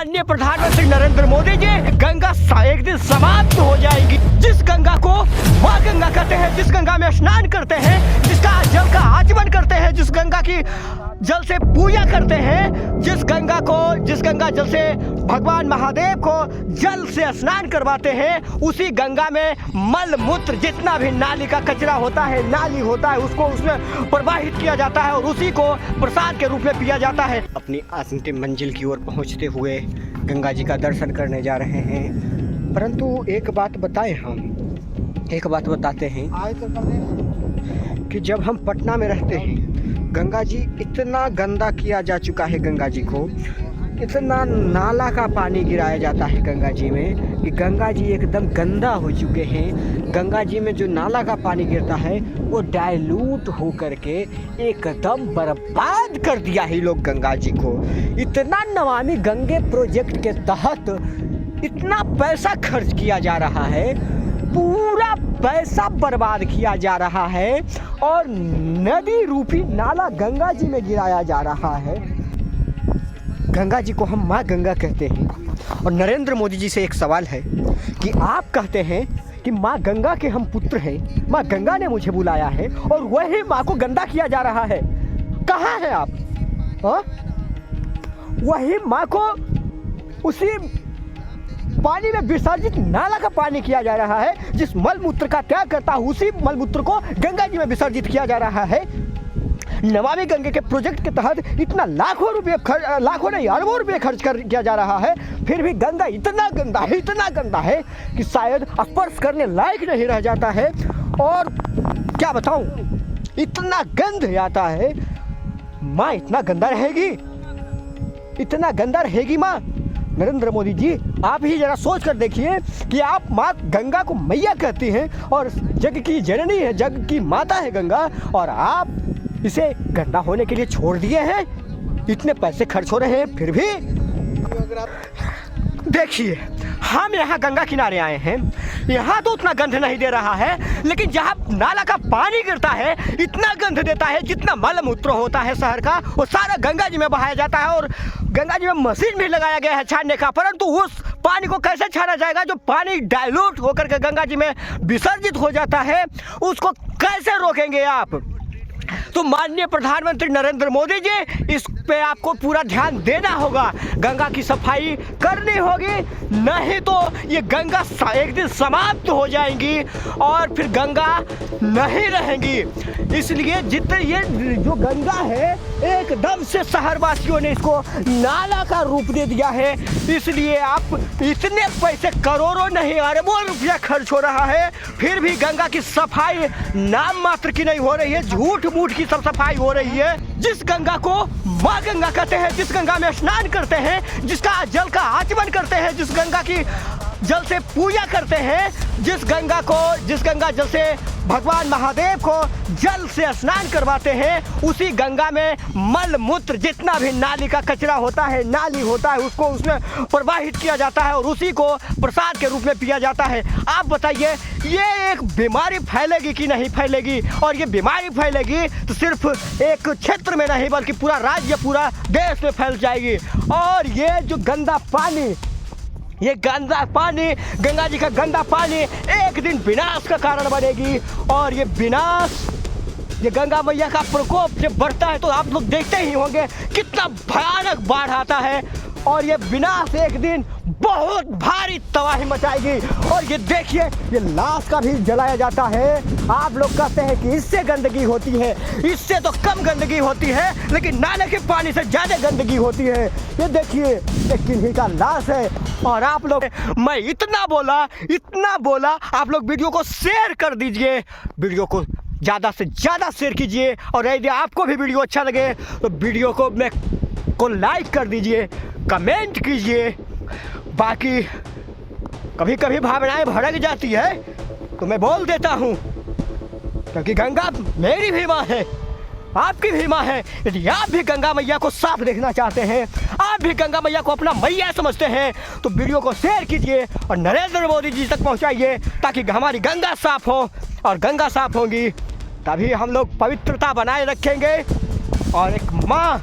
माननीय प्रधानमंत्री नरेंद्र मोदी जी, गंगा एक दिन समाप्त हो जाएगी। जिस गंगा को माँ गंगा कहते हैं, जिस गंगा में स्नान करते हैं, जिसका जल का आचमन करते हैं, जिस गंगा की जल से पूजा करते हैं, जिस गंगा जल से भगवान महादेव को जल से स्नान करवाते हैं, उसी गंगा में मल मूत्र जितना भी नाली का कचरा होता है, नाली होता है, उसको उसमें प्रवाहित किया जाता है और उसी को प्रसाद के रूप में पिया जाता है। अपनी अंतिम मंजिल की ओर पहुंचते हुए गंगा जी का दर्शन करने जा रहे हैं। परंतु एक बात बताएं, हम एक बात बताते हैं कि जब हम पटना में रहते हैं, गंगा जी इतना गंदा किया जा चुका है, गंगा जी को इतना नाला का पानी गिराया जाता है गंगा जी में कि गंगा जी एकदम गंदा हो चुके हैं। गंगा जी में जो नाला का पानी गिरता है वो डाइल्यूट हो करके एकदम बर्बाद कर दिया है लोग गंगा जी को। इतना नमामि गंगे प्रोजेक्ट के तहत इतना पैसा खर्च किया जा रहा है, पूरा पैसा बर्बाद किया जा रहा है और नदी रूपी नाला गंगा जी में गिराया जा रहा है। गंगा जी को हम माँ गंगा कहते हैं और नरेंद्र मोदी जी से एक सवाल है कि आप कहते हैं कि माँ गंगा के हम पुत्र हैं, माँ गंगा ने मुझे बुलाया है और वही माँ को गंदा किया जा रहा है। कहाँ हैं आप? हाँ, वही माँ को उसी पानी में विसर्जित नाला का पानी किया जा रहा है, जिस मल मूत्र का त्याग करता है उसी मल मूत्र को गंगा जी में विसर्जित किया जा रहा है। नमामि गंगे के प्रोजेक्ट के तहत इतना लाखों नहीं अरबों रुपये खर्च किया जा रहा है, फिर भी गंगा इतना गंदा है कि शायद स्पर्श करने लायक नहीं रह जाता है। और क्या बताऊं, इतना गंध आता है। माँ इतना गंदा रहेगी माँ? नरेंद्र मोदी जी, आप ही जरा सोच कर देखिए कि आप माँ गंगा को मैया कहती हैं और जग की जननी है, जग की माता है गंगा, और आप इसे गंदा होने के लिए छोड़ दिए हैं। इतने पैसे खर्च हो रहे हैं, फिर भी देखिए, हम यहाँ गंगा किनारे आए हैं, यहाँ तो उतना गंध नहीं दे रहा है, लेकिन जहाँ नाला का पानी गिरता है इतना गंध देता है। जितना मल मूत्र होता है शहर का वो सारा गंगा जी में बहाया जाता है और गंगा जी में मशीन भी लगाया गया है छानने का। परंतु उस पानी को कैसे छाना जाएगा? जो पानी डाइल्यूट होकर के गंगा जी में विसर्जित हो जाता है, उसको कैसे रोकेंगे आप? तो माननीय प्रधानमंत्री नरेंद्र मोदी जी, इस पे आपको पूरा ध्यान देना होगा। गंगा की सफाई करनी होगी, नहीं तो ये गंगा एक दिन समाप्त हो जाएंगी और फिर गंगा नहीं रहेंगी। इसलिए जितने ये जो गंगा है एकदम से शहरवासियों ने इसको नाला का रूप दे दिया है। इसलिए आप इतने पैसे करोड़ों नहीं अरबों रुपया खर्च हो रहा है, फिर भी गंगा की सफाई नाम मात्र की नहीं हो रही है, झूठ मूठ की सब सफाई हो रही है। जिस गंगा को माँ गंगा कहते हैं, जिस गंगा में स्नान करते हैं, जिसका जल का आचमन करते हैं, जिस गंगा की जल से पूजा करते हैं, जिस गंगा जल से भगवान महादेव को जल से स्नान करवाते हैं, उसी गंगा में मल मूत्र जितना भी नाली का कचरा होता है, नाली होता है, उसको उसमें प्रवाहित किया जाता है और उसी को प्रसाद के रूप में पिया जाता है। आप बताइए, ये एक बीमारी फैलेगी कि नहीं फैलेगी? और ये बीमारी फैलेगी तो सिर्फ एक क्षेत्र में नहीं बल्कि पूरा राज्य, पूरा देश में फैल जाएगी। और ये जो गंदा पानी, ये गंदा पानी, गंगा जी का गंदा पानी एक दिन विनाश का कारण बनेगी। और ये विनाश, ये गंगा मैया का प्रकोप जब बढ़ता है तो आप लोग देखते ही होंगे कितना भयानक बाढ़ आता है और ये विनाश एक दिन बहुत भारी तबाही मचाएगी। और ये देखिए, ये लाश का भी जलाया जाता है। आप लोग कहते हैं कि इससे गंदगी होती है, इससे तो कम गंदगी होती है, लेकिन नाले के पानी से ज़्यादा गंदगी होती है। ये देखिए, ये किन्हीं का लाश है। और आप लोग, मैं इतना बोला, आप लोग वीडियो को शेयर कर दीजिए, वीडियो को ज़्यादा से ज़्यादा शेयर कीजिए। और यदि आपको भी वीडियो अच्छा लगे तो वीडियो को लाइक कर दीजिए, कमेंट कीजिए। बाकी कभी कभी भावनाएं भड़क जाती है तो मैं बोल देता हूँ, क्योंकि गंगा मेरी भी माँ है, आपकी भी माँ है। यदि आप भी गंगा मैया को साफ देखना चाहते हैं, आप भी गंगा मैया को अपना मैया समझते हैं, तो वीडियो को शेयर कीजिए और नरेंद्र मोदी जी तक पहुँचाइए, ताकि हमारी गंगा साफ हो। और गंगा साफ होगी तभी हम लोग पवित्रता बनाए रखेंगे और एक माँ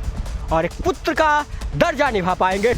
और एक पुत्र का दर्जा निभा पाएंगे।